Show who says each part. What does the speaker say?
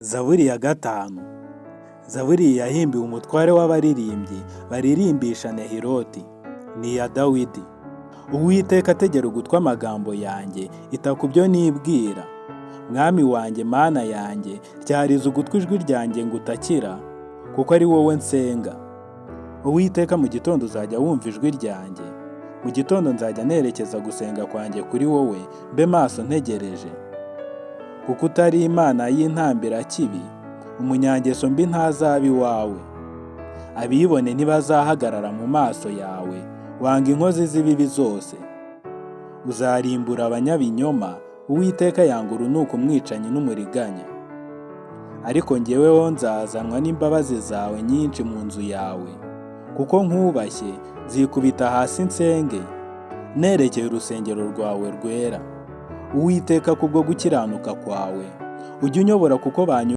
Speaker 1: Zaburi ya gatanu. Zaburi yahimbiwe umutware w'abaririmbyi baririmbisha Nehiroti. Ni iya Dawidi. Uwiteka tegera ugutwi amagambo yanjye, ita ku byo nibwira. Mwami wanjye, Mana yanjye, ryariza ugutwi ijwi ryanjye ngo utakira, kuko ari wowe nsenga. Uwiteka, mu gitondo uzajya wumva ijwi ryanjye. Mu gitondo nzajya nerekeza gusenga kwanjye kuri wowe, mbe maso ntegereje. Kuko utari Imana y'intambirakibi, umunyangeso mbi ntazaba iwawe. Abibone ntibazahagarara mu maso yawe, wanga inkozi z'ibibi zose. Uzarimbura abanyabinyoma, Uwiteka yanga urunuka umwicanyi n'umuriganya. Ariko njyeweho nzazanwa n'imbabazi zawe nyinshi mu nzu yawe, kuko nkubashye zikubita hasi nsenge, nerekeye urusengero rwawe rwera. Uwiteka, kubwo gukiranuka kwawe, ujye unyobora kuko